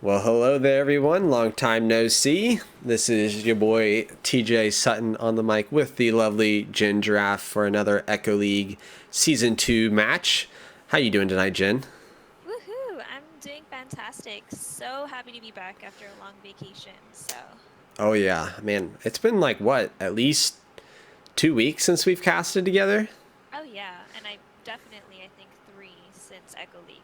Well, hello there, everyone. Long time no see. This is your boy TJ Sutton on the mic with the lovely Jen Giraffe for another Echo League Season 2 match. How you doing tonight, Jen? Woohoo! I'm doing fantastic. So happy to be back after a long vacation. Oh yeah, man. It's been like what, at least 2 weeks since we've casted together? Oh yeah, and I think three since Echo League.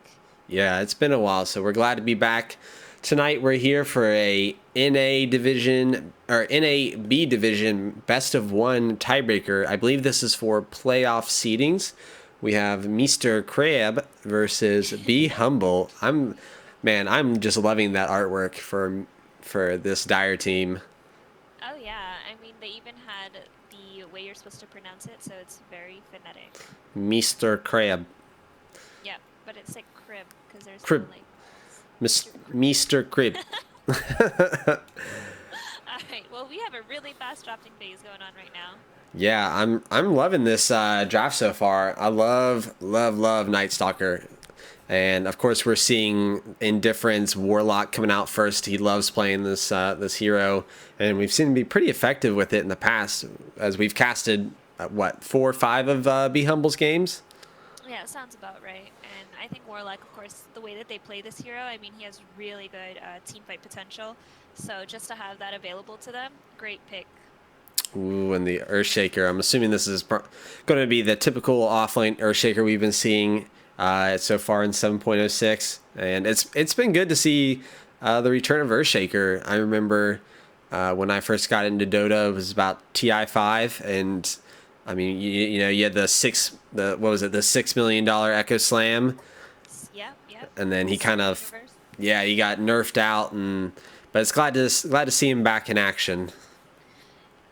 Yeah, it's been a while, so we're glad to be back. Tonight we're here for a NA division or NAB division best of one tiebreaker. I believe this is for playoff seedings. We have Meester Krbs versus Be Humble. I'm just loving that artwork for this dire team. Oh yeah, I mean they even had the way you're supposed to pronounce it, so it's very phonetic. Meester Krbs. Yep, but it's like crib because there's no Crib. like vowels. Mr. Meester Krbs. All right, well we have a really fast drafting phase going on right now. Yeah, I'm loving this draft so far. I love Night Stalker, and of course we're seeing Indifference Warlock coming out first. He loves playing this hero, and we've seen him be pretty effective with it in the past, as we've casted what 4 or 5 of Be Humble's games. Yeah, sounds about right. And I think Warlock, of course, the way that they play this hero, I mean, he has really good team fight potential. So just to have that available to them, great pick. Ooh, and the Earthshaker. I'm assuming this is going to be the typical offlane Earthshaker we've been seeing so far in 7.06, and it's been good to see the return of Earthshaker. I remember when I first got into Dota, it was about TI5, and I mean, you know, you had the what was it, the $6 million Echo Slam, Yep, yep. and then he kind Super of, universe. yeah, he got nerfed out, and but it's glad to see him back in action.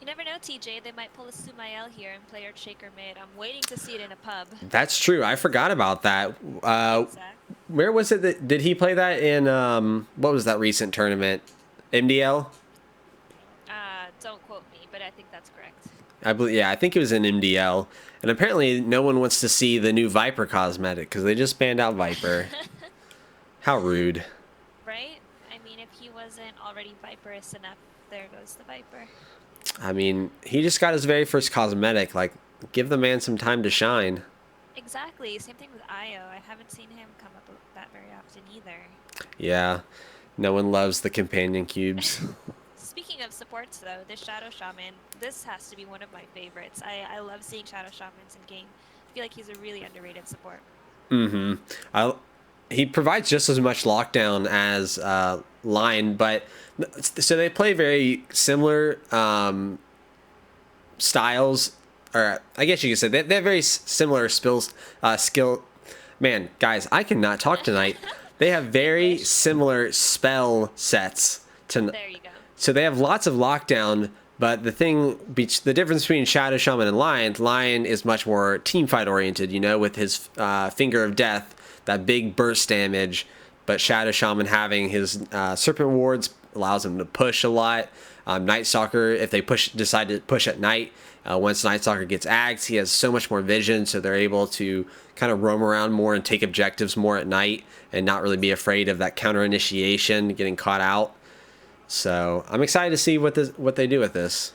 You never know, TJ. They might pull a Sumael here and play Shaker mid. I'm waiting to see it in a pub. That's true. I forgot about that. Exact. Where was it that did he play that in? What was that recent tournament? MDL. Don't quote me, but I think that's correct. I believe. Yeah, I think it was in MDL. And apparently, no one wants to see the new Viper cosmetic because they just banned out Viper. How rude. Right? I mean, if he wasn't already Viperous enough, there goes the Viper. I mean, he just got his very first cosmetic. Like, give the man some time to shine. Exactly. Same thing with Io. I haven't seen him come up with that very often either. Yeah, no one loves the companion cubes. Speaking of supports, though, this Shadow Shaman, this has to be one of my favorites. I love seeing Shadow Shamans in game. I feel like he's a really underrated support. Mm-hmm. I, he provides just as much lockdown as Line, but so they play very similar styles, or I guess you could say they have very similar spills, skill. Man, guys, I cannot talk tonight. They have very English? similar spell sets to, There you go. so they have lots of lockdown. But the difference between Shadow Shaman and Lion is much more team fight oriented. You know, with his Finger of Death, that big burst damage. But Shadow Shaman having his Serpent Wards allows him to push a lot. Night Stalker, if they decide to push at night, once Night Stalker gets agged, he has so much more vision, so they're able to kind of roam around more and take objectives more at night, and not really be afraid of that counter initiation getting caught out. So I'm excited to see what they do with this.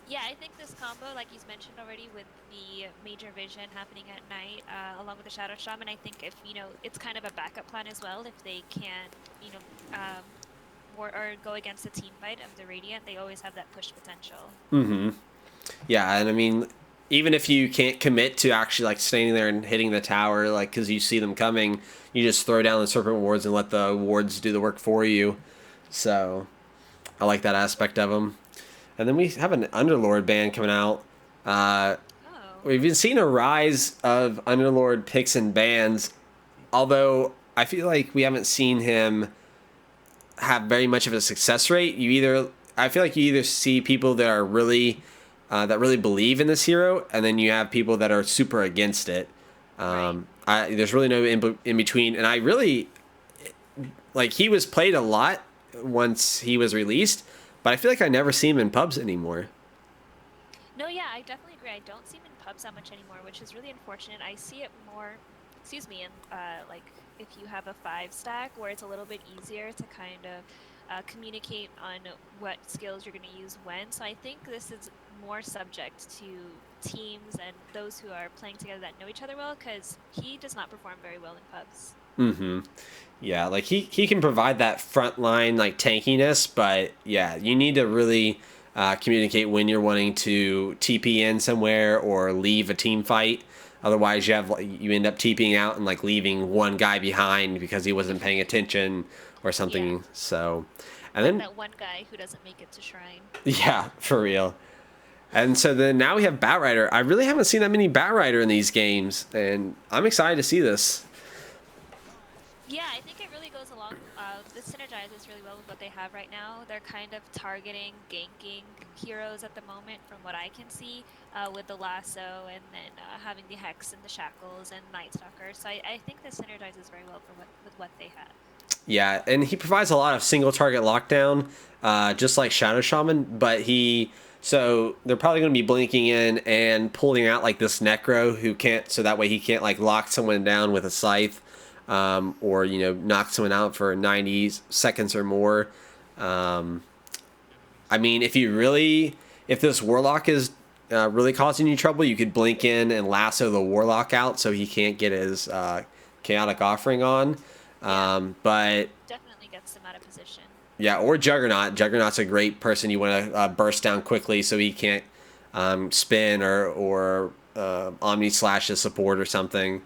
Yeah, I think this combo, like you mentioned already, with the Major Vision happening at night, along with the Shadow Shaman, I think if, it's kind of a backup plan as well. If they can, you know, or go against the team fight of the Radiant, they always have that push potential. Mm-hmm. Yeah, and I mean, even if you can't commit to actually like standing there and hitting the tower, like because you see them coming, you just throw down the Serpent Wards and let the wards do the work for you. So I like that aspect of them. And then we have an Underlord ban coming out. Uh, Oh, we've been seeing a rise of Underlord picks and bans, although I feel like we haven't seen him have very much of a success rate. I feel like you either see people that are really believe in this hero, and then you have people that are super against it. right. There's really no in between, and I really like he was played a lot once he was released, but I feel like I never see him in pubs anymore. No, yeah, I definitely agree. I don't see him in pubs that much anymore, which is really unfortunate. I see it more excuse me, and like if you have a 5 stack where it's a little bit easier to kind of communicate on what skills you're going to use when. So I think this is more subject to teams and those who are playing together that know each other well, because he does not perform very well in pubs. Mm-hmm. Yeah, like he can provide that front line like tankiness, but yeah, you need to really communicate when you're wanting to TP in somewhere or leave a team fight. Otherwise, you end up TPing out and like leaving one guy behind because he wasn't paying attention or Yeah, something. So, and like then that one guy who doesn't make it to Shrine. yeah, for real. And so then now we have Batrider. I really haven't seen that many Batrider in these games, and I'm excited to see this. Yeah, I think it really goes along. This synergizes really well with what they have right now. They're kind of targeting, ganking heroes at the moment, from what I can see, with the lasso and then having the hex and the shackles and Night Stalker. So I think this synergizes very well for with what they have. Yeah, and he provides a lot of single target lockdown, just like Shadow Shaman. But so they're probably going to be blinking in and pulling out like this Necro who can't, so that way he can't like lock someone down with a scythe, or knock someone out for 90 seconds or more. Um, I mean, if this Warlock is really causing you trouble, you could blink in and lasso the Warlock out so he can't get his chaotic offering on. Yeah, But definitely gets them out of position. yeah, or Juggernaut. Juggernaut's a great person you want to burst down quickly so he can't spin or Omni slash his support or something.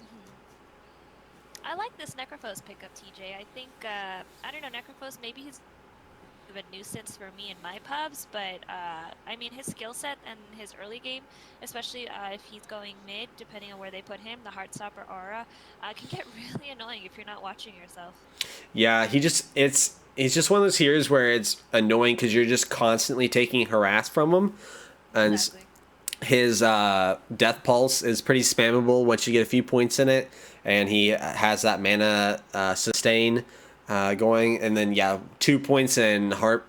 Hmm. I like this Necrophos pickup, TJ. I think I don't know, Necrophos. Maybe he's of a nuisance for me in my pubs, but I mean his skill set and his early game, especially if he's going mid, depending on where they put him, the Heartstopper aura can get really annoying if you're not watching yourself. Yeah, it's just one of those heroes where it's annoying because you're just constantly taking harass from him, and Exactly. his death pulse is pretty spammable once you get a few points in it, and he has that mana sustain going, and then yeah, 2 points in heart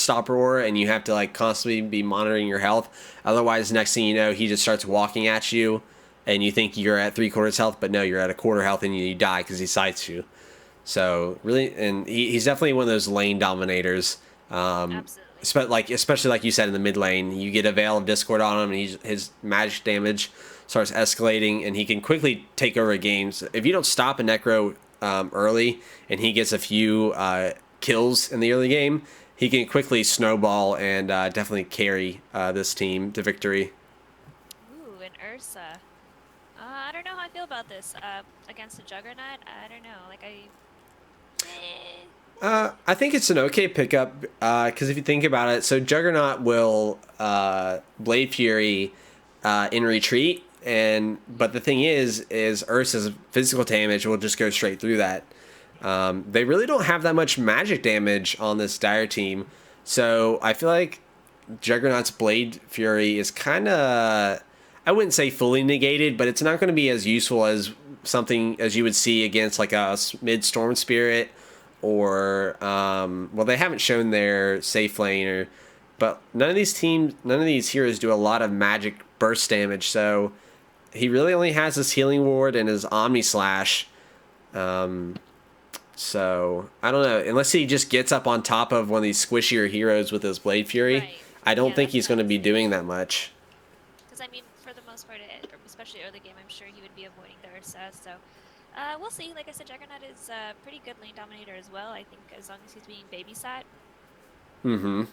stopper aura, and you have to like constantly be monitoring your health. Otherwise, next thing you know, he just starts walking at you, and you think you're at 3/4 health, but no, you're at a quarter health, and you die because he sights you. So really, and he's definitely one of those lane dominators. Absolutely. Especially like you said in the mid lane, you get a Veil of Discord on him, and his magic damage starts escalating, and he can quickly take over games. If you don't stop a Necro early, and he gets a few kills in the early game, he can quickly snowball and definitely carry this team to victory. Ooh, and Ursa. I don't know how I feel about this against the Juggernaut. I don't know. Like eh, I think it's an okay pickup because if you think about it, so Juggernaut will Blade Fury in retreat, but the thing is Ursa's physical damage will just go straight through that. They really don't have that much magic damage on this Dire team, so I feel like Juggernaut's Blade Fury is kind of, I wouldn't say fully negated, but it's not going to be as useful as something as you would see against like a mid Storm Spirit or well, they haven't shown their safe laner, but none of these heroes do a lot of magic burst damage. So he really only has his healing ward and his Omni Slash. So I don't know, unless he just gets up on top of one of these squishier heroes with his Blade Fury. right. I don't Yeah, think that's he's what I going to was be doing thinking. that much. Because I mean, for the most part, especially early game, I'm sure he would be avoiding the Ursa. So we'll see. Like I said, Juggernaut is a pretty good lane dominator as well. I think as long as he's being babysat. Mm-hmm.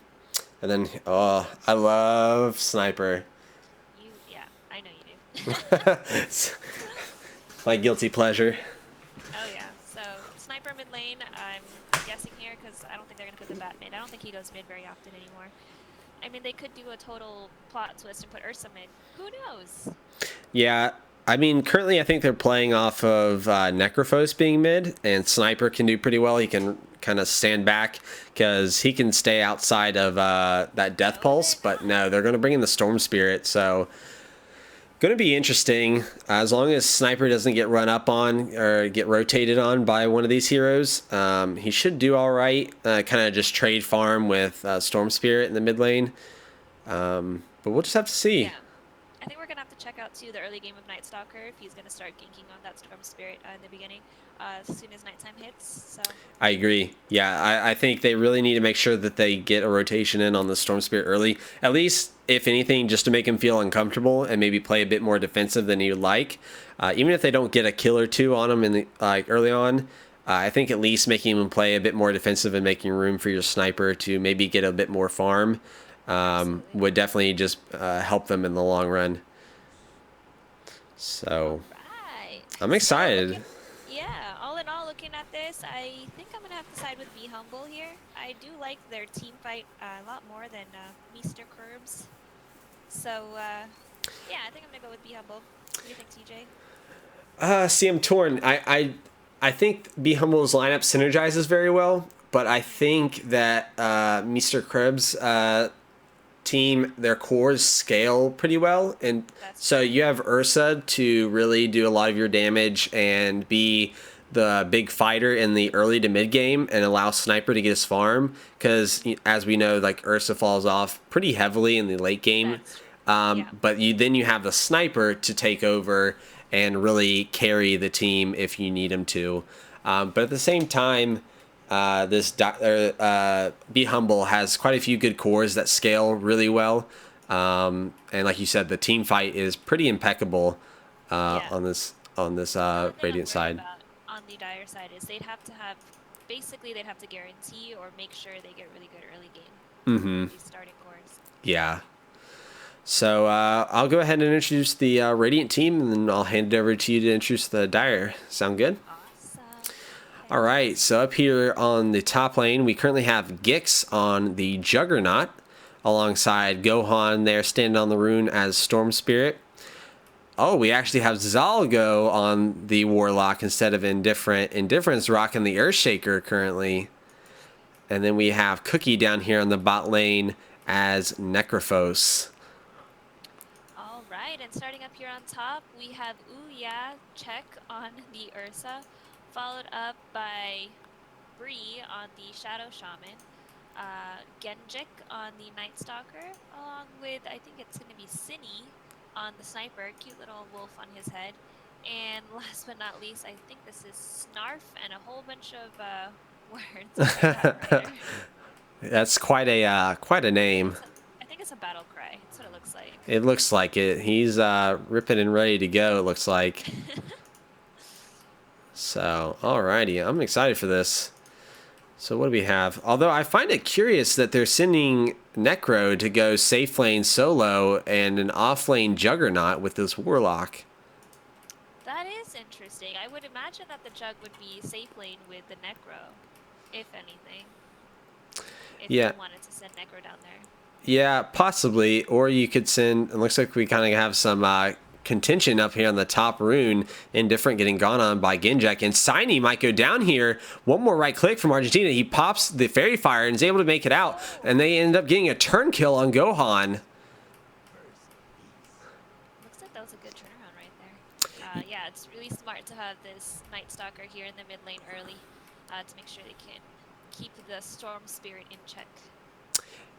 And then, oh, I love Sniper. Yeah, I know you do. It's my guilty pleasure. Oh yeah. So sniper mid lane. I'm guessing here because I don't think they're gonna put the bat mid. I don't think he goes mid very often anymore. I mean, they could do a total plot twist and put Ursa mid. Who knows? Yeah, I mean, currently I think they're playing off of Necrophos being mid, and Sniper can do pretty well. He can kind of stand back because he can stay outside of that Death Oh, Pulse, but no, they're going to bring in the Storm Spirit, so going to be interesting. As long as Sniper doesn't get run up on or get rotated on by one of these heroes, he should do all right. Kind of just trade farm with Storm Spirit in the mid lane, but we'll just have to see. yeah. I think we're gonna have to check out too the early game of Night Stalker if he's gonna start ganking on that Storm Spirit in the beginning, as soon as nighttime hits. So I agree. Yeah, I think they really need to make sure that they get a rotation in on the Storm Spirit early. At least, if anything, just to make him feel uncomfortable and maybe play a bit more defensive than he would like. Even if they don't get a kill or two on him in the early on, I think at least making him play a bit more defensive and making room for your sniper to maybe get a bit more farm absolutely. would definitely just help them in the long run. All So right. I'm So excited. looking, yeah, all in all, looking at this, I think I'm gonna have to side with Be Humble here. I do like their team fight a lot more than Meester Krbs. So yeah, I think I'm gonna go with Be Humble. What do you think, TJ? See, I'm torn. I think Be Humble's lineup synergizes very well, but I think that Mr. Krebs' team, their cores scale pretty well, and That's so true. you have Ursa to really do a lot of your damage and be the big fighter in the early to mid game and allow Sniper to get his farm because as we know, like Ursa falls off pretty heavily in the late game. That's true. Yeah. But then you have the Sniper to take over and really carry the team if you need him to. But at the same time, Be Humble has quite a few good cores that scale really well. And like you said, the team fight is pretty impeccable Yeah. on this The only thing I'm Radiant worried side. about on the Dire side is they'd have to guarantee or make sure they get really good early game for these starting cores. Yeah. So I'll go ahead and introduce the Radiant team, and then I'll hand it over to you to introduce the Dire. Sound good? Awesome. All Okay. right. So up here on the top lane, we currently have Gix on the Juggernaut, alongside Gohan there standing on the rune as Storm Spirit. Oh, we actually have Zalgo on the Warlock instead of Indifferent. Indifferent's rocking the Earthshaker currently. And then we have Cookie down here on the bot lane as Necrophos. All right, and starting up here on top, we have Ouya check on the Ursa, followed up by Bree on the Shadow Shaman, Genjik on the Night Stalker, along with, I think it's going to be Cinny on the Sniper, cute little wolf on his head. And last but not least, I think this is Snarf and a whole bunch of words on the typewriter. That's quite a name. I think it's a battle cry. That's what it looks like. It looks like it. He's ripping and ready to go, it looks like. So, alrighty. I'm excited for this. So what do we have? Although I find it curious that they're sending Necro to go safe lane solo and an off lane Juggernaut with this Warlock. That is interesting. I would imagine that the Jug would be safe lane with the Necro, if anything. If Yeah. you wanted to send Necro down there. Yeah, possibly. Or you could send. It looks like we kind of have some contention up here on the top rune. Indifferent getting gone on by Genjek. And Siny might go down here. One more right click from Argentina. He pops the Fairy Fire and is able to make it out. And they end up getting a turn kill on Gohan. Looks like that was a good turnaround right there. Yeah, it's really smart to have this Night Stalker here in the mid lane early to make sure they can keep the Storm Spirit in check.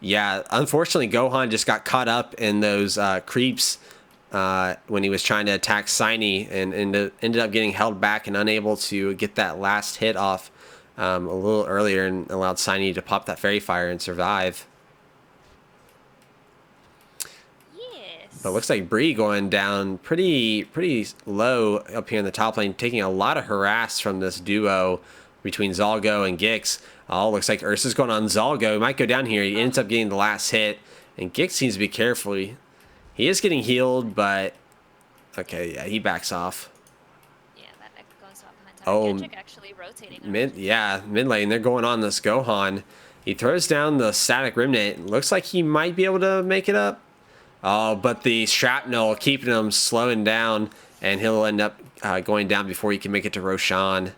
Yeah, unfortunately, Gohan just got caught up in those creeps when he was trying to attack Siny and ended up getting held back and unable to get that last hit off a little earlier and allowed Siny to pop that Fairy Fire and survive. Yes. But it looks like Bree going down pretty low up here in the top lane, taking a lot of harass from this duo between Zalgo and Gix. Oh, looks like Ursa's going on Zalgo. He might go down here. He ends up getting the last hit. And Gix seems to be careful. He is getting healed, but... Okay, yeah, he backs off. Yeah, that Necro goes off behind time. Oh, Genjik actually rotating. mid lane. They're going on this Gohan. He throws down the Static Remnant. Looks like he might be able to make it up. Oh, but the Shrapnel keeping him slowing down, and he'll end up going down before he can make it to Roshan.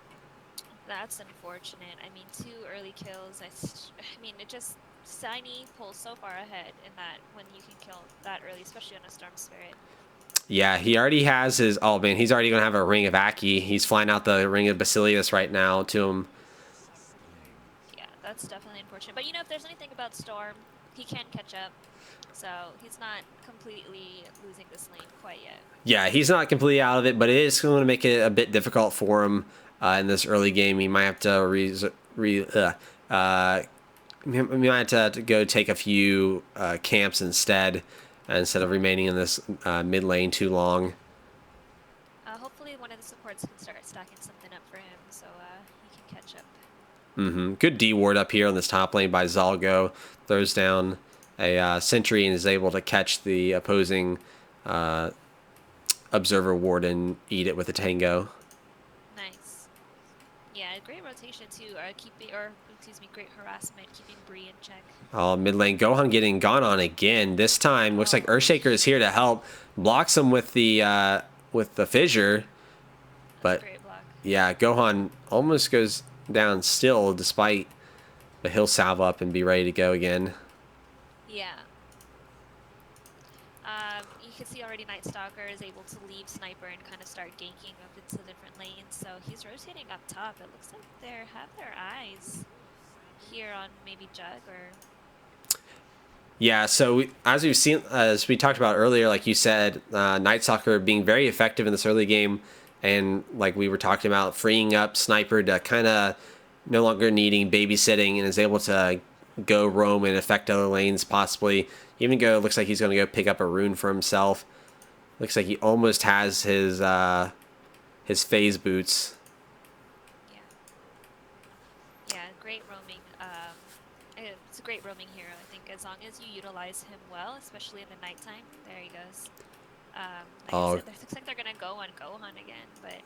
That's unfortunate. I mean, 2 early kills. I mean, it just Siny pulls so far ahead in that when you can kill that early, especially on a Storm Spirit. Yeah, he already has his... Oh, man, he's already going to have a Ring of Aki. He's flying out the Ring of Basilius right now to him. Yeah, that's definitely unfortunate. But you know, if there's anything about Storm, he can catch up. So he's not completely losing this lane quite yet. Yeah, he's not completely out of it, but it is going to make it a bit difficult for him in this early game. He might have to we might have to go take a few camps instead of remaining in this mid lane too long. Hopefully one of the supports can start stacking something up for him so he can catch up. Good D ward up here on this top lane by Zalgo. Throws down a sentry and is able to catch the opposing observer ward and eat it with a tango. Nice. Yeah, great rotation too. Great harassment, keeping Bree in check. Oh, mid lane Gohan getting gone on again. This time looks like Earthshaker is here to help. Blocks him with the fissure. But Great block. yeah, Gohan almost goes down still despite, but he'll salve up and be ready to go again. Yeah. You can see already Night Stalker is able to leave Sniper and kind of start ganking up into different lanes. So he's rotating up top. It looks like they have their eyes here on maybe Jug or... Yeah, so as we've seen, as we talked about earlier, like you said, Night Stalker being very effective in this early game, and like we were talking about, freeing up Sniper to kind of no longer needing babysitting and is able to go roam and affect other lanes possibly. Even go, looks like he's going to go pick up a rune for himself. Looks like he almost has his phase boots. Yeah, great roaming. It's a great roaming hero. I think as long as you utilize him well, especially in the nighttime. There he goes. I said, it looks like they're gonna go on Gohan again, but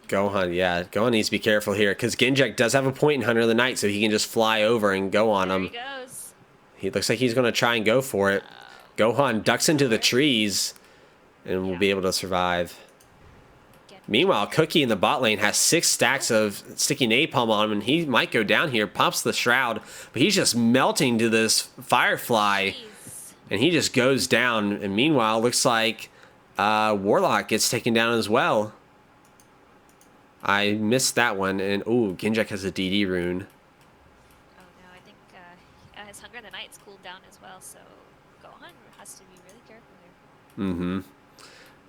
Gohan, yeah, Gohan needs to be careful here because Ginjek does have a point in Hunter of the Night, so he can just fly over and go on him. There he goes. He looks like he's going to try and go for it. Gohan ducks into the trees and will be able to survive. Meanwhile, Cookie in the bot lane has 6 stacks of sticky napalm on him, and he might go down here. Pops the shroud, but he's just melting to this Firefly, and he just goes down. And meanwhile, looks like Warlock gets taken down as well. I missed that one, and ooh, Ginjek has a DD rune. Oh no, I think his Hunger of the Night's cooled down as well, so Gohan has to be really careful here.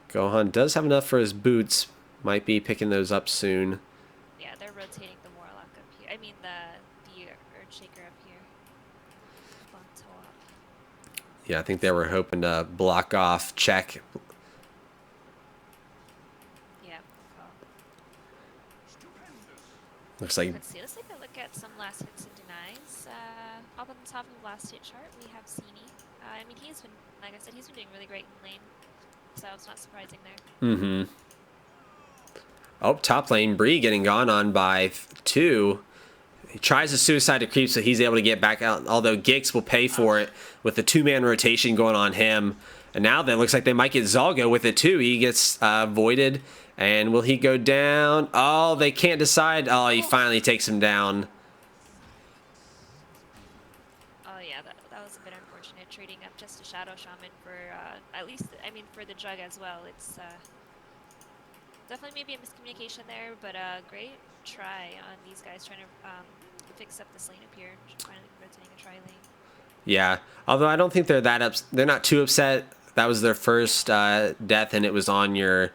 Gohan does have enough for his boots. Might be picking those up soon. Yeah, they're rotating the Warlock up here. I mean the Earthshaker up here. Up on top. Yeah, I think they were hoping to block off check. Yeah. Looks like. Let's take a look at some last hits and denies. Up on the top of the last hit chart, we have Sini. I mean, he's been, like I said, he's been doing really great in lane, so it's not surprising there. Oh, top lane, Bree getting gone on by 2. He tries to suicide to Krbs, so he's able to get back out, although Gix will pay for it with the 2-man rotation going on him. And now that looks like they might get Zalgo with it too. He gets voided, and will he go down? Oh, they can't decide. Oh, he finally takes him down. Oh yeah, that was a bit unfortunate, trading up just a Shadow Shaman for, at least, I mean, for the Jug as well. It's definitely maybe a miscommunication there, but great try on these guys trying to fix up this lane up here, finally rotating a tri-lane. Yeah, although I don't think they're they're not too upset. That was their first death, and it was on your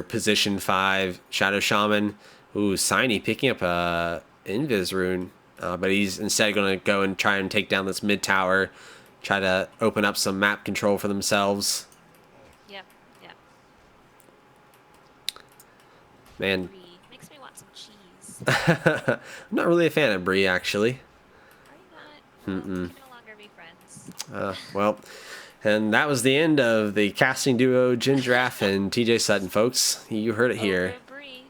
position 5 Shadow Shaman. Ooh, Siny picking up a Invis rune, but he's instead going to go and try and take down this mid tower, try to open up some map control for themselves. Yep. Man, Brie makes me want some cheese. I'm not really a fan of Bree, actually. Are you not? Well, we can no longer be friends. Well, and that was the end of the casting duo Gindraff and TJ Sutton, folks. You heard it here. Over Brie.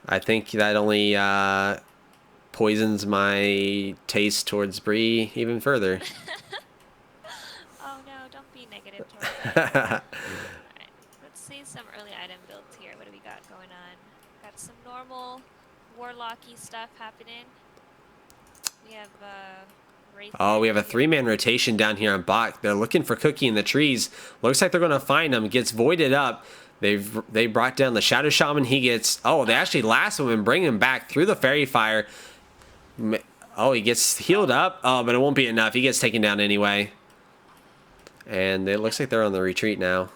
I think that only poisons my taste towards Bree even further. Oh no, don't be negative towards me. Alright, let's see some early item builds here. What do we got going on? Got some normal warlocky stuff happening. We have Oh, we have a 3-man rotation down here on bot. They're looking for Cookie in the trees. Looks like they're going to find him. Gets voided up. They brought down the Shadow Shaman. He gets... Oh, they actually lasso him and bring him back through the Fairy Fire. Oh, he gets healed up. Oh, but it won't be enough. He gets taken down anyway. And it looks like they're on the retreat now.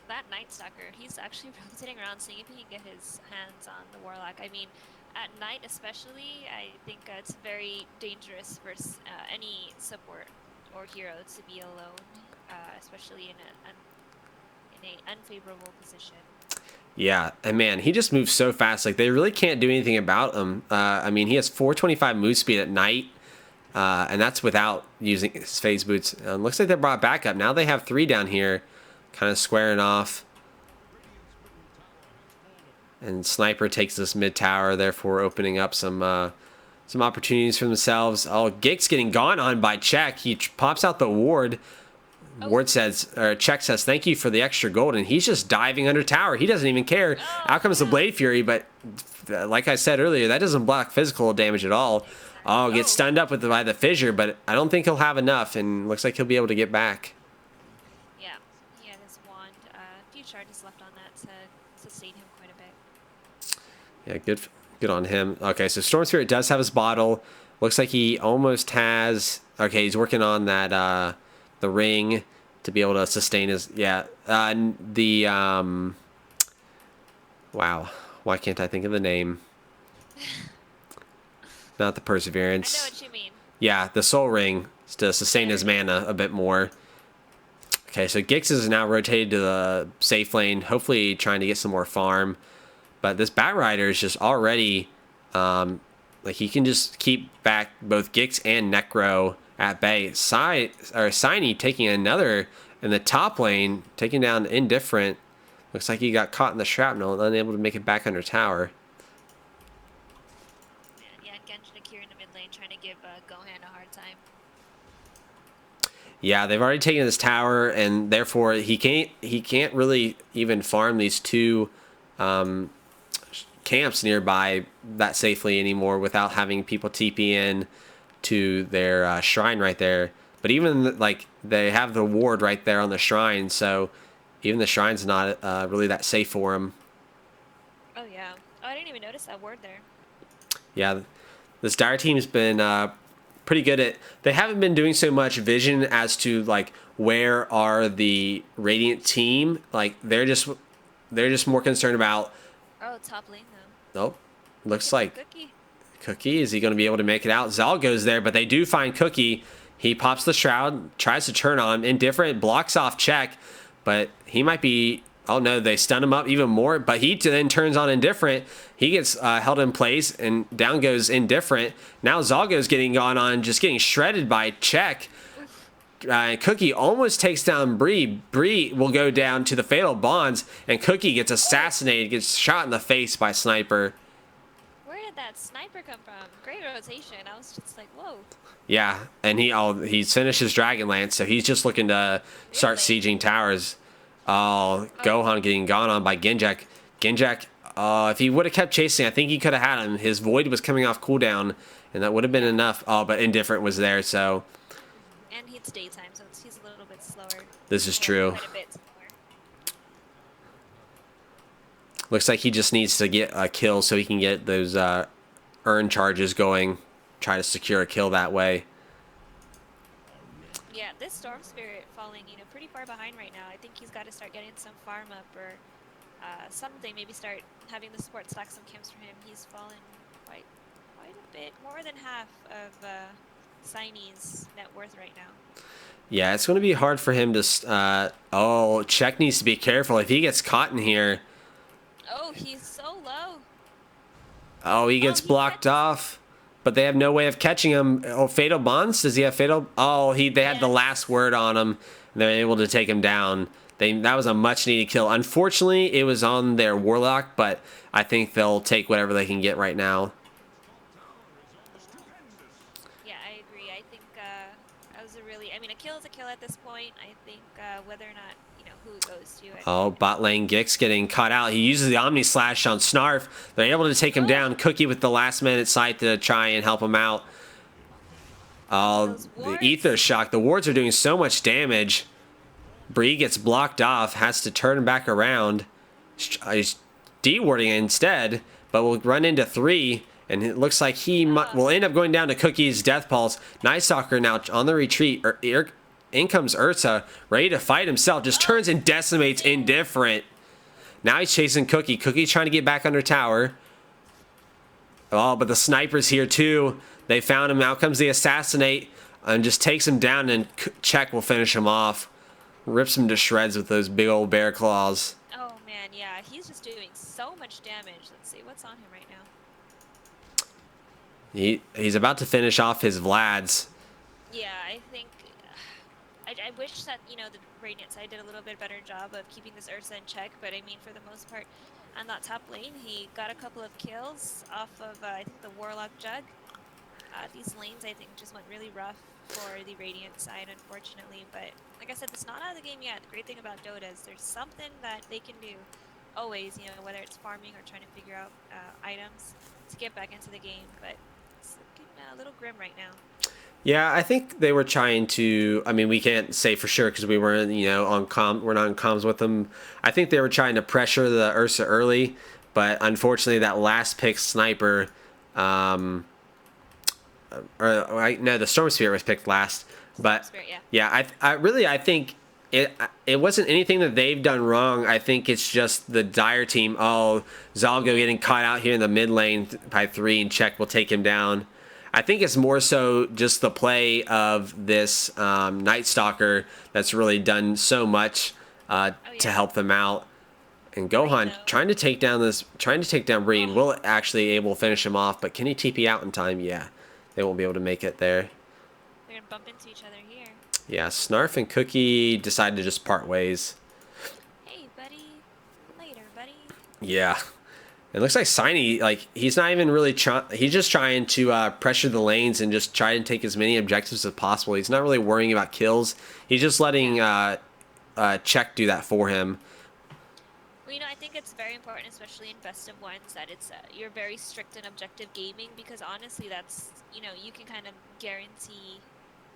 That Night Stalker, he's actually rotating around, seeing if he can get his hands on the Warlock. I mean, at night especially, I think it's very dangerous for any support or hero to be alone, especially in an unfavorable position. Yeah, and man, he just moves so fast. Like, they really can't do anything about him. I mean, he has 425 move speed at night, and that's without using his phase boots. Looks like they brought back up. Now they have 3 down here, kind of squaring off. And Sniper takes this mid tower, therefore opening up some opportunities for themselves. Oh, Gix getting gone on by Check. He pops out the ward. Ward says, or Check says, thank you for the extra gold, and he's just diving under tower. He doesn't even care. Out comes the Blade Fury, but like I said earlier, that doesn't block physical damage at all. Oh, gets stunned up by the fissure, but I don't think he'll have enough, and looks like he'll be able to get back. Yeah, he had his wand. A few charges left on that to sustain him quite a bit. Yeah, good on him. Okay, so Storm Spirit does have his bottle. Looks like he almost has. Okay, he's working on that the ring to be able to sustain his. Yeah, wow, why can't I think of the name? Not the Perseverance. I know what you mean. Yeah, the Soul Ring to sustain his mana a bit more. Okay, so Gix is now rotated to the safe lane, hopefully trying to get some more farm. But this Bat Rider is just already, like, he can just keep back both Gix and Necro at bay. Siny taking another in the top lane, taking down Indifferent. Looks like he got caught in the shrapnel and unable to make it back under tower. Yeah, Genjin Akira in the mid lane trying to give Gohan a hard time. Yeah, they've already taken this tower, and therefore he can't really even farm these 2 camps nearby that safely anymore without having people TP in to their shrine right there. But even like they have the ward right there on the shrine, so even the shrine's not really that safe for him. Oh yeah, I didn't even notice that ward there. Yeah, this Dire team's been pretty good at. They haven't been doing so much vision as to like where are the Radiant team. Like they're just more concerned about. Oh, top lane though. Nope. Looks like Cookie. Is he going to be able to make it out? Zal goes there, but they do find Cookie. He pops the shroud, tries to turn on him. Indifferent blocks off Check, but he might be. Oh no, they stun him up even more. But he then turns on Indifferent. He gets held in place, and down goes Indifferent. Now Zalgo's getting gone on, just getting shredded by Check. Cookie almost takes down Bree. Bree will go down to the Fatal Bonds, and Cookie gets assassinated, gets shot in the face by Sniper. Where did that Sniper come from? Great rotation. I was just like, whoa. Yeah, and he's finished his Dragon Lance, so he's just looking to start sieging towers. Oh, Gohan getting gone on by Genjak. Genjak, if he would have kept chasing, I think he could have had him. His Void was coming off cooldown, and that would have been enough. Oh, but Indifferent was there, so... And it's daytime, so he's a little bit slower. This is true. Quite a bit slower. Looks like he just needs to get a kill so he can get those earn charges going. Try to secure a kill that way. Yeah, this Storm Spirit falling, pretty far behind right now. I think he's got to start getting some farm up or something. Maybe start having the support stack some camps for him. He's fallen quite a bit, more than half of Siny's net worth right now. Yeah, it's going to be hard for him to... Check needs to be careful. If he gets caught in here... Oh, he's so low. Oh, he gets blocked off. But they have no way of catching him. Oh, Fatal Bonds? Does he have Fatal... Oh, they had the last word on him. And they're able to take him down. That was a much-needed kill. Unfortunately, it was on their Warlock, but I think they'll take whatever they can get right now. A kill is a kill at this point. I think whether or not, who it goes to. Oh, bot lane Gix getting caught out. He uses the Omni Slash on Snarf. They're able to take him down. Cookie with the last minute sight to try and help him out. Oh, the Ether Shock. The wards are doing so much damage. Bree gets blocked off, has to turn back around. He's de-warding instead, but will run into 3. And it looks like he will end up going down to Cookie's Death Pulse. Night Stalker now on the retreat. In comes Ursa, ready to fight himself. Just turns and decimates Indifferent. Now he's chasing Cookie. Cookie's trying to get back under tower. Oh, but the sniper's here too. They found him. Out comes the Assassinate and just takes him down, and Check will finish him off. Rips him to shreds with those big old bear claws. Oh man, yeah, he's just doing so much damage. Let's see what's on him right now. He's about to finish off his Vlads. Yeah, I think I wish that, you know, the Radiant side did a little bit better job of keeping this Ursa in check, but I mean, for the most part, on that top lane, he got a couple of kills off of, I think, the Warlock Jug. These lanes, I think, just went really rough for the Radiant side, unfortunately, but like I said, it's not out of the game yet. The great thing about Dota is there's something that they can do always, you know, whether it's farming or trying to figure out items to get back into the game, but it's looking a little grim right now. Yeah, I think they were trying to. I mean, we can't say for sure because we weren't, you know, we're not on comms with them. I think they were trying to pressure the Ursa early, but unfortunately, that last pick sniper, no, the Storm Spirit was picked last. But Spirit, yeah. yeah, I think it wasn't anything that they've done wrong. I think it's just the Dire team. Oh, Zalgo getting caught out here in the mid lane by 3, and Check will take him down. I think it's more so just the play of this Night Stalker that's really done so much to help them out. And Gohan trying to take down Breen. Will actually able to finish him off, but can he TP out in time? Yeah, they won't be able to make it there. They're gonna bump into each other here. Yeah, Snarf and Cookie decided to just part ways. Hey, buddy. Later, buddy. Yeah. It looks like Signy, like, he's not even really he's just trying to pressure the lanes and just try and take as many objectives as possible. He's not really worrying about kills. He's just letting Check do that for him. Well, you know, I think it's very important, especially in best of ones, that it's you're very strict in objective gaming, because honestly, that's, you know, you can kind of guarantee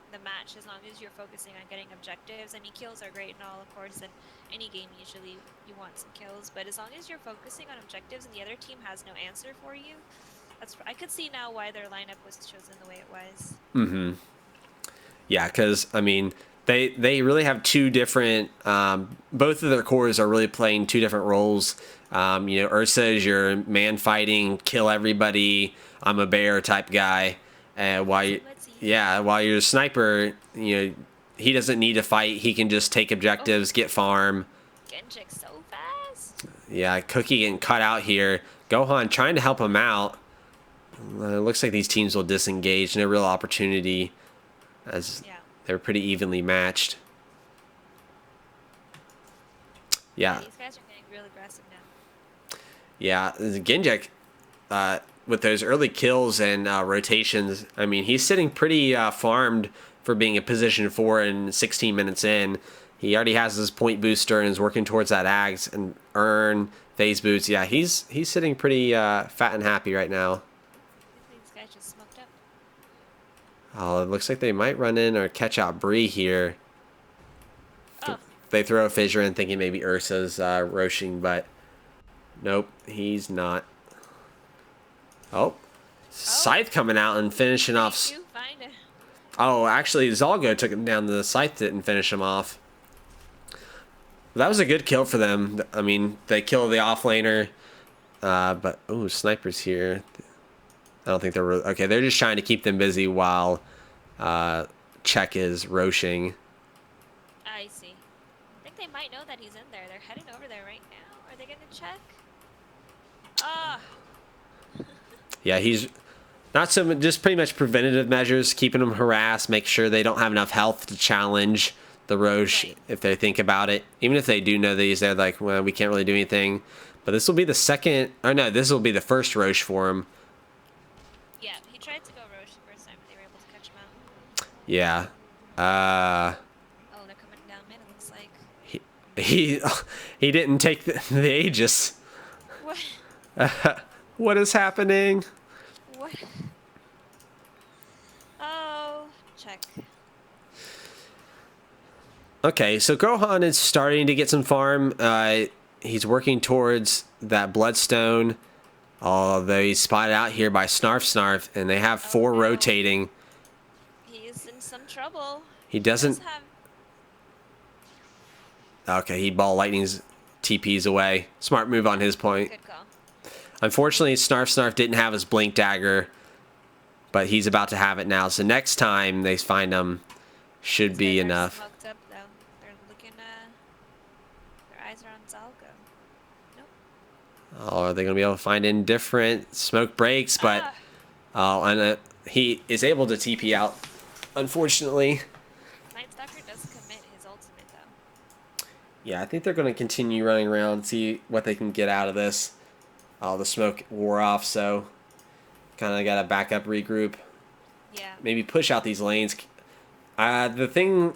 the match as long as you're focusing on getting objectives. I mean, kills are great and all, of course, and any game usually you want some kills, but as long as you're focusing on objectives and the other team has no answer for you, I could see now why their lineup was chosen the way it was. Mm-hmm. Yeah, because, I mean, they really have two different, both of their cores are really playing two different roles. You know, Ursa is your man fighting, kill everybody, I'm a bear type guy. While your sniper, you know, he doesn't need to fight. He can just take objectives, get farm. Genjik so fast. Yeah, Cookie getting cut out here. Gohan trying to help him out. It looks like these teams will disengage. No real opportunity, as they're pretty evenly matched. Yeah. These guys are getting real aggressive now. Yeah, Genjik, with those early kills and rotations, I mean, he's sitting pretty farmed for being a position 4 and 16 minutes in. He already has his point booster and is working towards that Ags and earn phase boots. Yeah, he's sitting pretty fat and happy right now. These guys just smoked up. Oh, it looks like they might run in or catch out Bree here. Oh. They throw a fissure in thinking maybe Ursa's roshing, but nope, he's not. Oh, Scythe coming out and finishing off. Oh, actually, Zalgo took him down. The Scythe didn't finish him off. That was a good kill for them. I mean, they killed the offlaner, but oh, Sniper's here. I don't think they're okay. They're just trying to keep them busy while Check is roshing. I see. I think they might know that he's in there. They're heading over there right now. Are they going to check? Ah. Yeah, he's not so much, just pretty much preventative measures, keeping them harassed, make sure they don't have enough health to challenge the Roche if they think about it. Even if they do know these, they're like, well, we can't really do anything. But this will be the second, or no, this will be the first Roche for him. Yeah, he tried to go Roche the first time, but they were able to catch him out. Yeah. Oh, they're coming down mid, it looks like. He didn't take the Aegis. What? What is happening? What? Oh, check. Okay, so Gohan is starting to get some farm. He's working towards that Bloodstone. Although he's spotted out here by Snarf, and they have Oh 4 no, rotating. he's in some trouble. He He does doesn't. have. Okay, he ball lightning's TPs away. Smart move on his point. Good call. Unfortunately, Snarf didn't have his blink dagger, but he's about to have it now. So next time they find him, should These be guys are enough. smoked up though. They're looking. Their eyes are on Zalgo. Nope. Oh, are they going to be able to find indifferent? Smoke breaks, but and he is able to TP out, unfortunately. Night Stalker does commit his ultimate though. Yeah, I think they're going to continue running around, see what they can get out of this. The smoke wore off, so kind of got to back up, regroup. Yeah. Maybe push out these lanes. The thing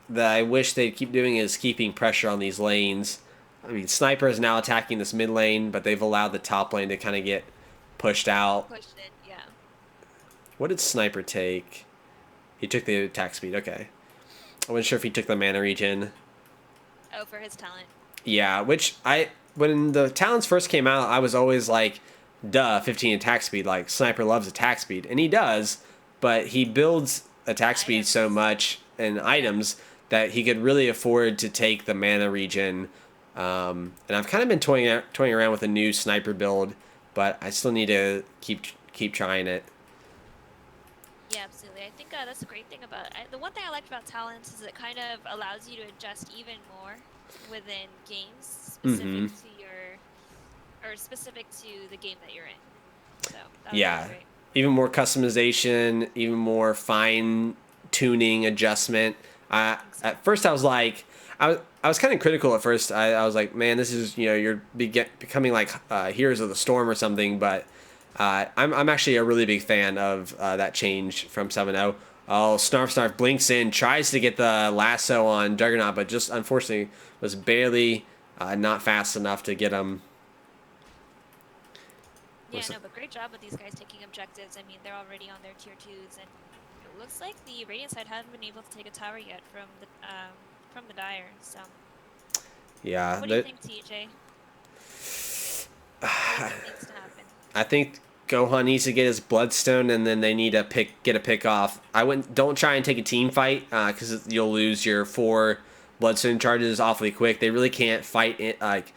that I wish they'd keep doing is keeping pressure on these lanes. I mean, Sniper is now attacking this mid lane, but they've allowed the top lane to kind of get pushed out. Pushed it. Yeah. What did Sniper take? He took the attack speed. Okay. I wasn't sure if he took the mana regen. Oh, for his talent. Yeah, when the talents first came out, I was always like, duh, 15 attack speed. Like, Sniper loves attack speed. And he does, but he builds attack speed so much and items that he could really afford to take the mana regen. And I've kind of been toying around with a new Sniper build, but I still need to keep trying it. Yeah, absolutely. I think that's a great thing about the one thing I liked about talents is it kind of allows you to adjust even more within games specific to specific to the game that you're in. So that was Yeah, really great. even more customization, even more fine tuning adjustment. At first I was like, I was kind of critical at first. I was like, man, this is, you're becoming like Heroes of the Storm or something. But I'm actually a really big fan of that change from 7.0. Oh, Snarf blinks in, tries to get the lasso on Juggernaut, but just unfortunately was barely not fast enough to get him. Yeah, no, but great job with these guys taking objectives. I mean, they're already on their tier 2s, and it looks like the Radiant side hasn't been able to take a tower yet from the Dire. So Yeah. what do you think, TJ? What needs to happen? I think Gohan needs to get his Bloodstone, and then they need to get a pick off. Don't try and take a team fight because you'll lose your 4 Bloodstone charges awfully quick. They really can't fight it like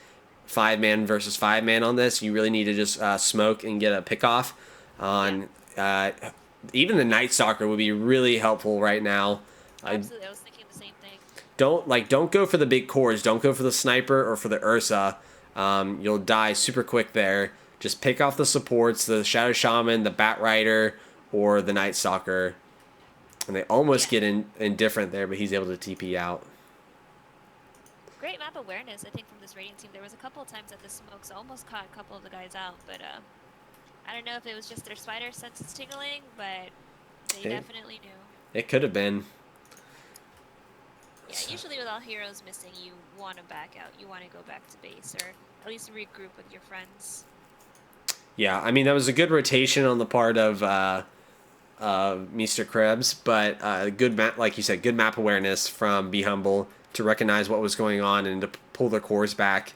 5-man versus 5-man on this. You really need to just smoke and get a pick off on. Even the Night Stalker would be really helpful right now. Absolutely, I was thinking the same thing. Don't go for the big cores. Don't go for the Sniper or for the Ursa. You'll die super quick there. Just pick off the supports, the Shadow Shaman, the Bat Rider, or the Night Stalker. And they almost get indifferent there, but he's able to TP out. Great map awareness, I think, from this Radiant team. There was a couple of times that the smokes almost caught a couple of the guys out, but I don't know if it was just their spider senses tingling, but they definitely knew. It could have been. Yeah, usually with all heroes missing, you want to back out. You want to go back to base, or at least regroup with your friends. Yeah, I mean, that was a good rotation on the part of Meester Krebs, but good map, like you said, good map awareness from Be Humble to recognize what was going on and to pull their cores back.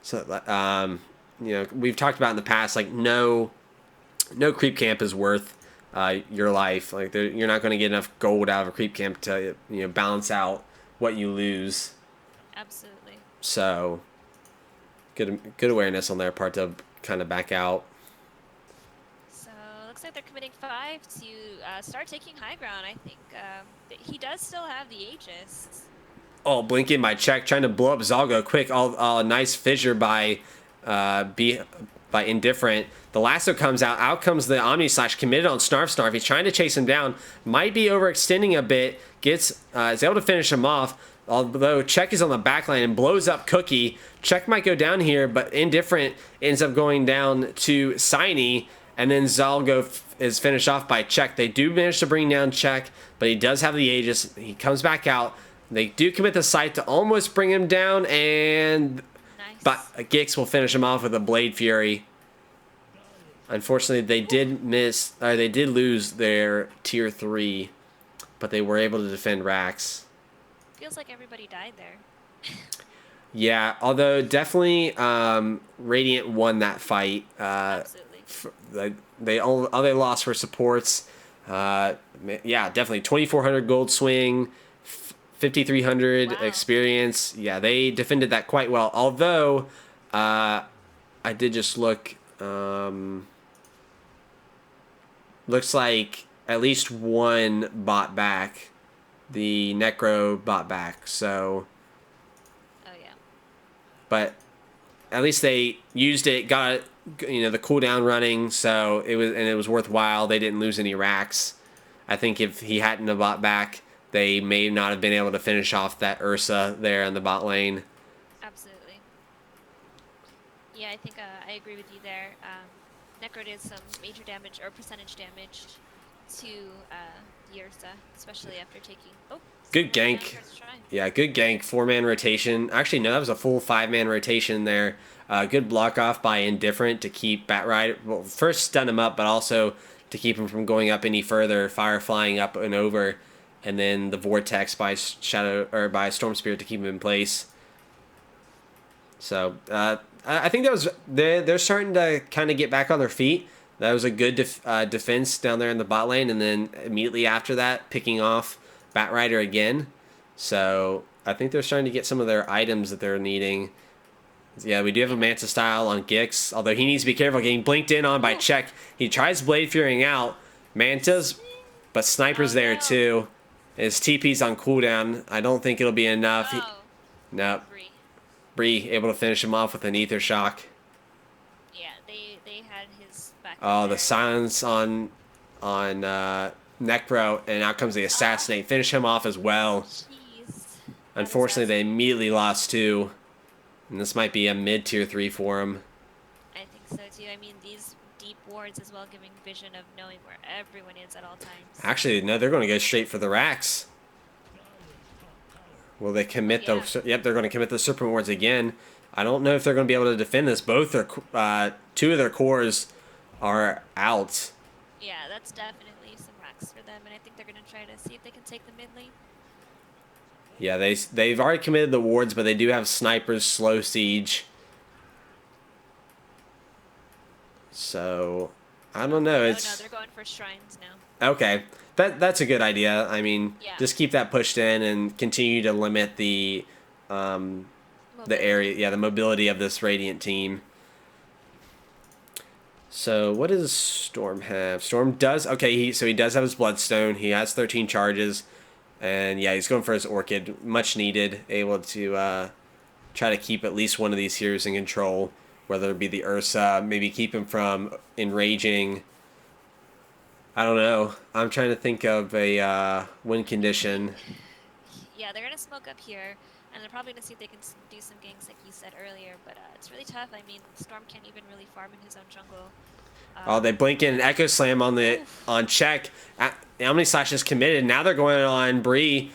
So, we've talked about in the past, like no creep camp is worth your life. Like you're not going to get enough gold out of a creep camp to balance out what you lose. Absolutely. So good awareness on their part to kind of back out. So looks like they're committing 5 to start taking high ground. I think he does still have the Aegis. Oh, blinking by Check, trying to blow up Zalgo quick. Nice fissure by Indifferent. The lasso comes out. Out comes the Omni Slash committed on Snarf. He's trying to chase him down. Might be overextending a bit. Is able to finish him off. Although Check is on the back line and blows up Cookie. Check might go down here, but Indifferent ends up going down to Siny. And then Zalgo is finished off by Check. They do manage to bring down Check, but he does have the Aegis. He comes back out. They do commit the sight to almost bring him down, and but Gix will finish him off with a Blade Fury. Unfortunately, they did lose their tier 3, but they were able to defend Rax. Feels like everybody died there. Yeah, although definitely Radiant won that fight. Absolutely. All they lost were supports. Yeah, definitely 2,400 gold swing, 5,300 Wow. experience. Yeah, they defended that quite well. Although I did just look. Looks like at least one bought back. The Necro bought back. So, Oh yeah. but at least they used it, got the cooldown running, so it was worthwhile. They didn't lose any racks. I think if he hadn't have bought back, they may not have been able to finish off that Ursa there in the bot lane. Absolutely. Yeah, I think I agree with you there. Necro did some major damage or percentage damage to the Ursa, especially after taking. Oh, Good someone down gank. towards Shrine. Yeah, good gank. 4-man rotation. Actually, no, that was a full 5-man rotation there. Good block off by Indifferent to keep Batrider. Well, first stun him up, but also to keep him from going up any further. Fire flying up and over, and then the Vortex by Shadow or by Storm Spirit to keep him in place. So I think that was they're starting to kind of get back on their feet. That was a good defense down there in the bot lane, and then immediately after that, picking off Batrider again. So I think they're starting to get some of their items that they're needing. Yeah, we do have a Manta style on Gix, although he needs to be careful getting blinked in on by Ooh. Check. He tries Blade Furying out. Manta's, but Sniper's Oh there no. too. His TP's on cooldown. I don't think it'll be enough. Oh, No, Bree. Bree able to finish him off with an Ether Shock. Yeah, they had his back. Oh, the there. silence on Necro, and out comes the Assassinate. Finish him off as well. Jeez. That Unfortunately, they assassin. immediately lost two. And this might be a mid-tier 3 for him. I think so too. I mean, these deep wards as well, giving vision of knowing where everyone is at all times. Actually, no, they're going to go straight for the racks. Will they commit Yeah. the... Yep, they're going to commit the Serpent Wards again. I don't know if they're going to be able to defend this. Both their, two of their cores are out. Yeah, that's definitely some racks for them, and I think they're gonna try to see if they can take the mid lane. Yeah, they've already committed the wards, but they do have snipers slow siege. So I don't know. Oh It's no, they're going for shrines now. okay. That's a good idea. I mean, Yeah. just keep that pushed in and continue to limit the area, yeah, the mobility of this Radiant team. So what does Storm have? Storm does okay. He does have his Bloodstone. He has 13 charges, and yeah, he's going for his Orchid, much needed, able to try to keep at least one of these heroes in control, whether it be the Ursa, maybe keep him from enraging. I don't know. I'm trying to think of a win condition. Yeah, they're gonna smoke up here, and they're probably gonna see if they can do some ganks like you said earlier. But it's really tough. I mean, Storm can't even really farm in his own jungle. Oh, they blink in an Echo Slam on Check. How many slashes committed? Now they're going on Bree.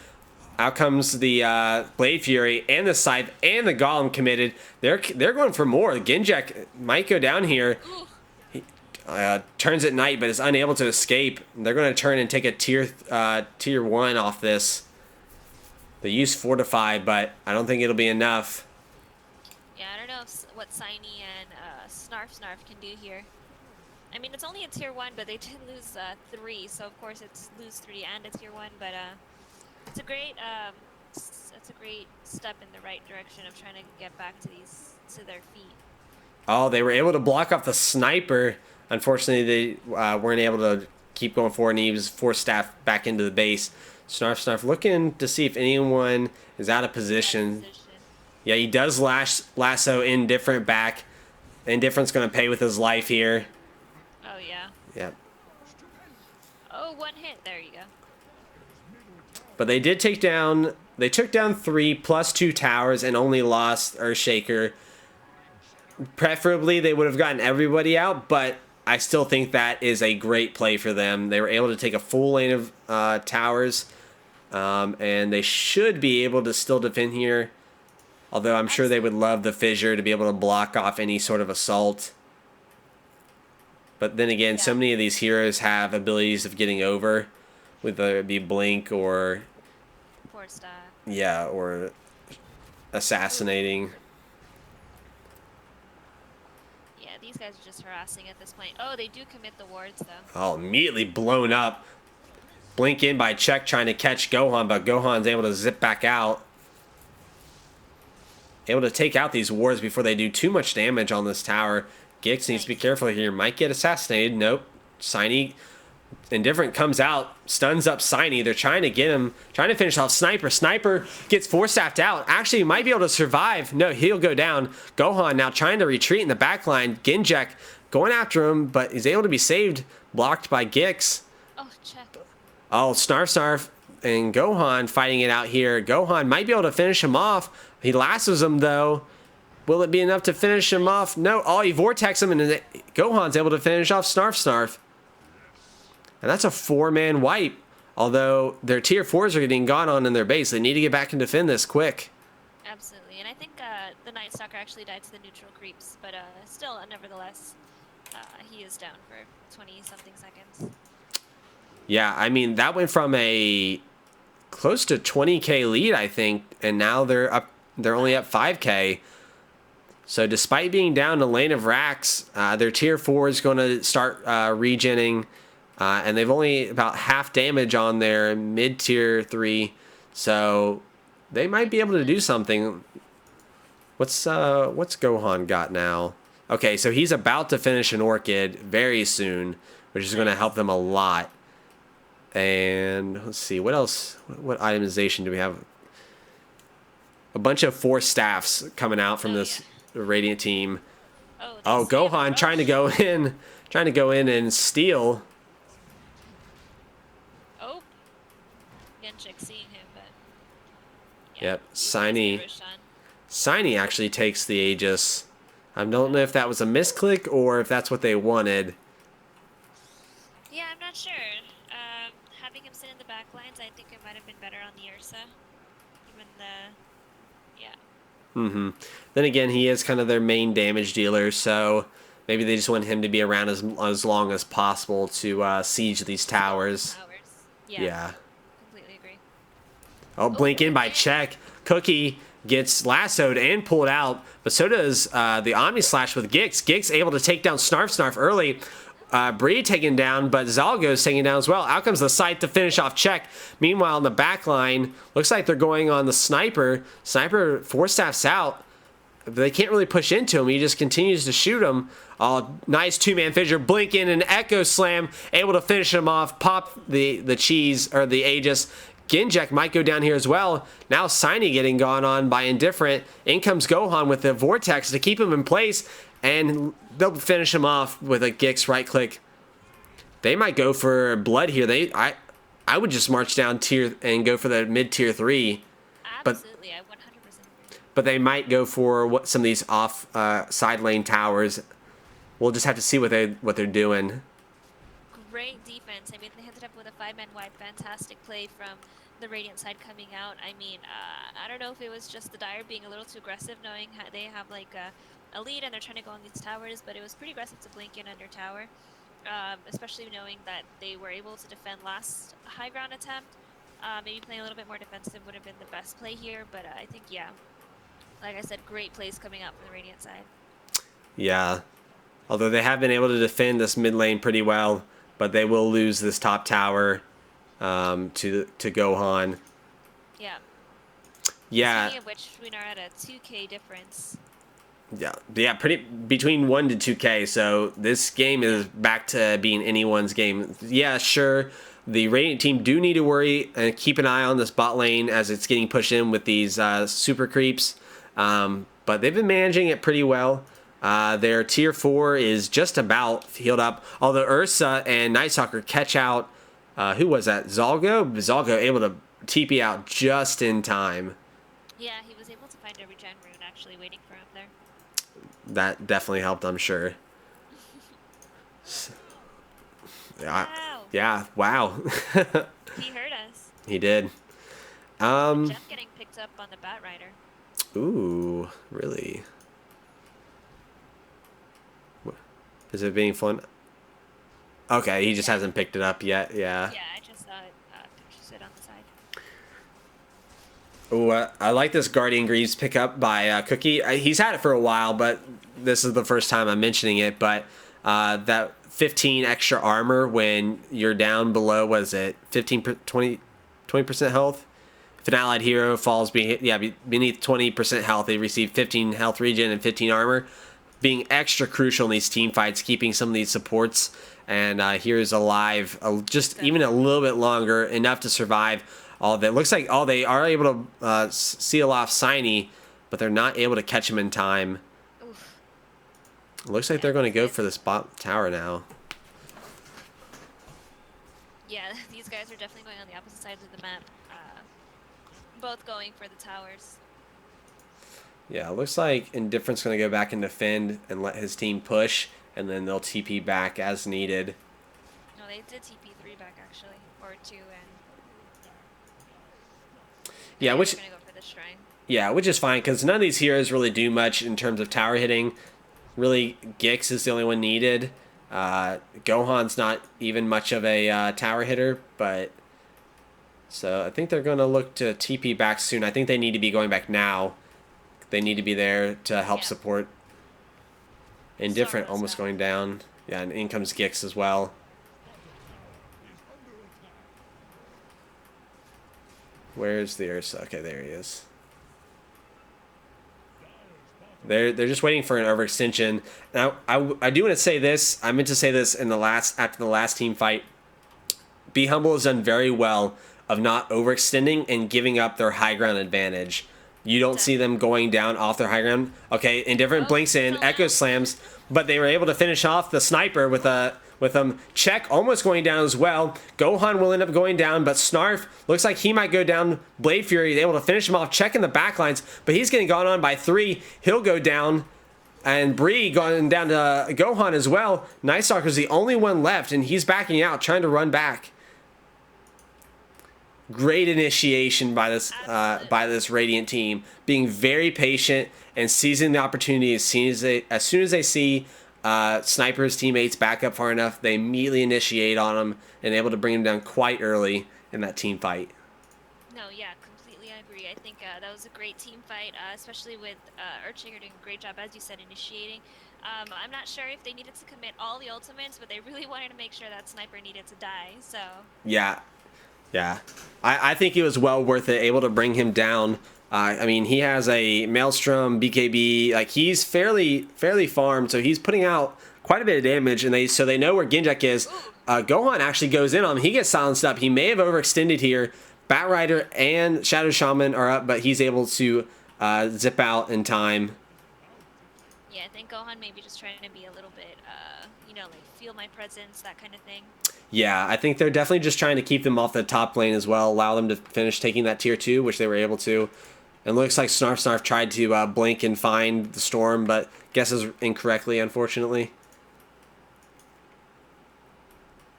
Out comes the Blade Fury and the Scythe and the Golem committed. They're going for more. Ginjek might go down here. He turns at night, but is unable to escape. They're going to turn and take a tier 1 off this. They use Fortify, but I don't think it'll be enough. Yeah, I don't know what Signy and Snarf can do here. I mean, it's only a tier 1, but they did lose 3, so of course it's lose 3 and a tier 1. But it's a great step in the right direction of trying to get back to their feet. Oh, they were able to block off the sniper. Unfortunately, they weren't able to keep going forward, and he was forced staff back into the base. Snarf looking to see if anyone is out of position. Yeah, he does lasso Indifferent back. Indifferent's going to pay with his life here. Oh, yeah. Yep. Oh, one hit. There you go. But they did take down... They took down 3 plus 2 towers and only lost Earthshaker. Preferably, they would have gotten everybody out, but I still think that is a great play for them. They were able to take a full lane of towers, and they should be able to still defend here. Although I'm sure they would love the Fissure to be able to block off any sort of assault. But then again, so many of these heroes have abilities of getting over, whether it be Blink or... Poor Star. Yeah, or assassinating. Yeah, these guys are just harassing at this point. Oh, they do commit the wards, though. Oh, immediately blown up. Blink in by Check trying to catch Gohan, but Gohan's able to zip back out. Able to take out these wards before they do too much damage on this tower. Gix needs to be careful here. Might get assassinated. Nope. Shiny Indifferent comes out, stuns up Shiny. They're trying to get him, trying to finish off Sniper. Sniper gets force-staffed out. Actually, might be able to survive. No, he'll go down. Gohan now trying to retreat in the back line. Ginjek going after him, but he's able to be saved. Blocked by Gix. Oh, check. Oh, Snarf and Gohan fighting it out here. Gohan might be able to finish him off. He lassos him, though. Will it be enough to finish him off? No. Oh, he vortex him, and Gohan's able to finish off Snarf. And that's a 4-man wipe. Although their tier 4s are getting gone on in their base. They need to get back and defend this quick. Absolutely. And I think the Night Stalker actually died to the neutral creeps. But still, nevertheless, he is down for 20-something seconds. Yeah, I mean, that went from a close to 20k lead, I think. And now they're up. They're only up 5k. So despite being down a lane of racks, their tier 4 is going to start regenning. And they've only about half damage on their mid-tier 3. So they might be able to do something. What's Gohan got now? Okay, so he's about to finish an Orchid very soon, which is going to help them a lot. And let's see, what else? What itemization do we have? A bunch of 4 staffs coming out from this Radiant team. Oh, Gohan trying to go in and steal. Oh, Genchik seeing him, but yeah, yep, Shiny actually takes the Aegis. I don't know if that was a misclick or if that's what they wanted. Yeah, I'm not sure. Having him sit in the back lines, I think it might have been better on the Ursa. Even Then again, he is kind of their main damage dealer, so maybe they just want him to be around as long as possible to siege these towers. Yeah. Completely agree. Oh, blink in by Check. Cookie gets lassoed and pulled out, but so does the Omni Slash with Gix. Gix able to take down Snarf early. Bree taken down, but Zalgo's taken down as well. Out comes the Scythe to finish off Check. Meanwhile, in the back line, looks like they're going on the Sniper. Sniper force-staffs out. But they can't really push into him. He just continues to shoot him. Oh, nice 2-man fissure. Blink in and Echo Slam. Able to finish him off. Pop the cheese, or the Aegis. Ginjek might go down here as well. Now Shiny getting gone on by Indifferent. In comes Gohan with the Vortex to keep him in place. And they'll finish him off with a Gix right click. They might go for blood here. I would just march down tier and go for the mid tier 3. Absolutely, I 100% agree. But they might go for some of these off side lane towers. We'll just have to see what they're doing. Great defense. I mean, they ended up with a 5-man wipe. Fantastic play from the Radiant side coming out. I mean, I don't know if it was just the Dire being a little too aggressive, knowing how they have like a lead and they're trying to go on these towers, but it was pretty aggressive to blink in under tower, especially knowing that they were able to defend last high ground attempt. Maybe playing a little bit more defensive would have been the best play here, but I think, yeah, like I said, great plays coming out from the Radiant side. Yeah, although they have been able to defend this mid lane pretty well, but they will lose this top tower to Gohan. Yeah. Yeah. Speaking of which, we are at a 2k difference. Yeah, pretty between 1 to 2k. So this game is back to being anyone's game. Yeah, sure. The Radiant team do need to worry and keep an eye on this bot lane as it's getting pushed in with these super creeps. But they've been managing it pretty well. Their tier 4 is just about healed up. Although Ursa and Night Stalker catch out. Who was that? Zalgo? Zalgo able to TP out just in time. Yeah, he was able to find a regen rune actually waiting for him there. That definitely helped, I'm sure. Wow. Yeah, wow. He heard us. He did. Gem getting picked up on the Bat Rider. Ooh, really? Is it being fun? Okay, he just hasn't picked it up yet. Yeah. Yeah, I just saw it pictures it on the side. Ooh, I like this Guardian Greaves pickup by Cookie. He's had it for a while, but this is the first time I'm mentioning it. But that 15 extra armor when you're down below, what is it, 15, 20% health? If an allied hero falls beneath 20% health, they receive 15 health regen and 15 armor. Being extra crucial in these team fights, keeping some of these supports and heroes alive just even a little bit longer, enough to survive all of it. Looks like they are able to seal off Signy, but they're not able to catch him in time. Oof. Looks like they're going to go for this bot tower now. Yeah, these guys are definitely going on the opposite sides of the map. Both going for the towers. Yeah, it looks like Indifferent's going to go back and defend and let his team push, and then they'll TP back as needed. No, they did TP 3 back actually, or 2, and yeah, which gonna go for the shrine. Yeah, which is fine because none of these heroes really do much in terms of tower hitting. Really, Gix is the only one needed. Gohan's not even much of a tower hitter, but so I think they're going to look to TP back soon. I think they need to be going back now. They need to be there to help support. Indifferent almost going down. Yeah, and in comes Gix as well. Where's the Ursa? Okay, there he is. They're just waiting for an overextension. Now I do want to say this. I meant to say this in after the last team fight. Be Humble has done very well of not overextending and giving up their high ground advantage. You don't see them going down off their high ground. Okay, Indifferent blinks in, Echo slams, but they were able to finish off the sniper with Check almost going down as well. Gohan will end up going down, but Snarf looks like he might go down. Blade Fury is able to finish him off. Check in the backlines, but he's getting gone on by 3. He'll go down. And Bree going down to Gohan as well. Night Stalker's the only one left, and he's backing out, trying to run back. Great initiation by this Radiant team, being very patient and seizing the opportunity as soon as they see Sniper's teammates back up far enough. They immediately initiate on him and able to bring him down quite early in that team fight. No, yeah, completely agree. I think that was a great team fight, especially with Earthshaker doing a great job, as you said, initiating. I'm not sure if they needed to commit all the ultimates, but they really wanted to make sure that Sniper needed to die. So Yeah, I think it was well worth it, able to bring him down. I mean, he has a Maelstrom, BKB, like he's fairly farmed, so he's putting out quite a bit of damage, and they know where Ginjek is. Gohan actually goes in on him. He gets silenced up. He may have overextended here. Batrider and Shadow Shaman are up, but he's able to zip out in time. Yeah, I think Gohan maybe just trying to be a little bit, like feel my presence, that kind of thing. Yeah, I think they're definitely just trying to keep them off the top lane as well, allow them to finish taking that tier 2, which they were able to. And looks like Snarf tried to blink and find the storm, but guesses incorrectly, unfortunately.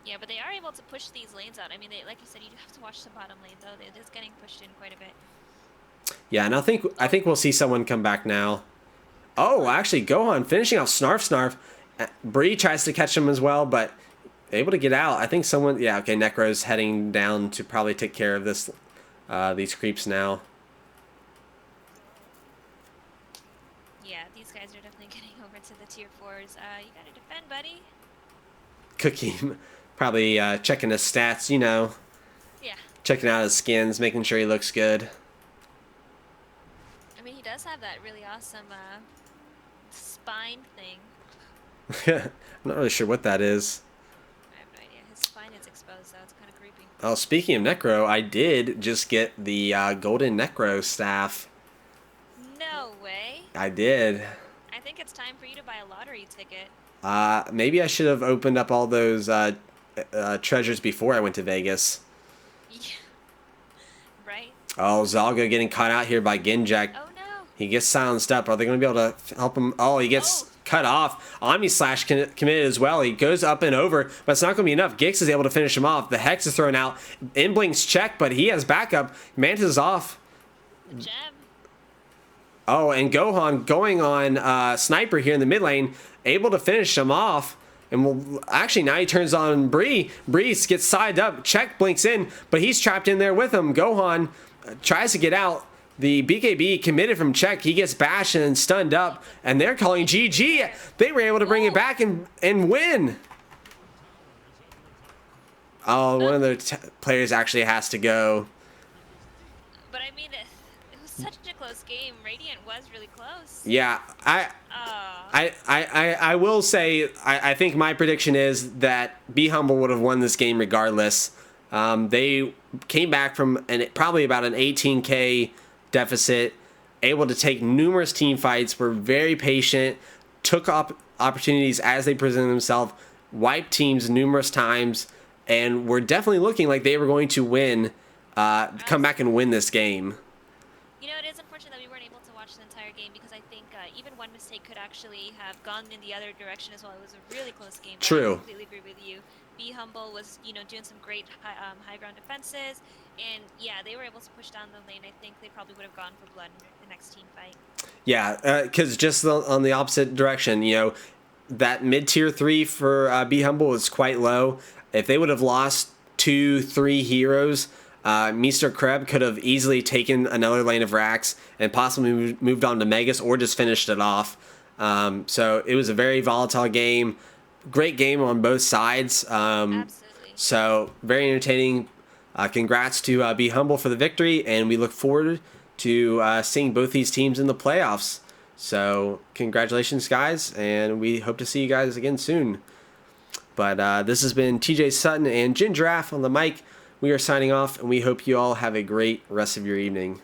Yeah, but they are able to push these lanes out. I mean, like you said, you have to watch the bottom lane, though. They're just getting pushed in quite a bit. Yeah, and I think we'll see someone come back now. Oh, actually, Gohan finishing off Snarf. Bree tries to catch him as well, but able to get out. I think someone... Yeah, okay, Necro's heading down to probably take care of these creeps now. Yeah, these guys are definitely getting over to the tier 4s. You gotta defend, buddy. Cookie probably checking his stats, Yeah. Checking out his skins, making sure he looks good. I mean, he does have that really awesome spine thing. I'm not really sure what that is. I have no idea. His spine is exposed, though. It's kind of creepy. Oh, speaking of Necro, I did just get the Golden Necro staff. No way. I did. I think it's time for you to buy a lottery ticket. Maybe I should have opened up all those treasures before I went to Vegas. Yeah. Right? Oh, Zalgo getting caught out here by Ginjek. Oh, no. He gets silenced up. Are they going to be able to help him? Oh, he gets cut off. Omni Slash committed as well. He goes up and over, but it's not going to be enough. Gix is able to finish him off. The Hex is thrown out. Inblink's check, but he has backup. Mantis is off. The gem. Oh, and Gohan going on Sniper here in the mid lane, able to finish him off. And actually now he turns on Bree. Bree gets sided up. Check blinks in, but he's trapped in there with him. Gohan tries to get out. the BKB committed from check. He gets bashed and stunned up, and they're calling GG. They were able to bring it back and win. Oh, one of their players actually has to go. But I mean, it was such a close game. Radiant was really close. Yeah, I will say I think my prediction is that Be Humble would have won this game regardless. They came back from probably about an 18K deficit, able to take numerous team fights, were very patient, took up opportunities as they presented themselves, wiped teams numerous times, and were definitely looking like they were going to win, come back and win this game. You know, it is unfortunate that we weren't able to watch the entire game because I think even one mistake could actually have gone in the other direction as well. It was a really close game. True. I completely agree with you. Be Humble was, doing some great high ground defenses, and yeah, they were able to push down the lane. I think they probably would have gone for blood in the next team fight. Yeah, because just on the opposite direction, that mid-tier 3 for Be Humble was quite low. If they would have lost 2-3 heroes, Meester Krebs could have easily taken another lane of racks and possibly moved on to Megas or just finished it off. So it was a very volatile game. Great game on both sides. Absolutely. So very entertaining. Congrats to Be Humble for the victory, and we look forward to seeing both these teams in the playoffs. So congratulations, guys, and we hope to see you guys again soon. But this has been TJ Sutton and Gin Giraffe on the mic. We are signing off, and we hope you all have a great rest of your evening.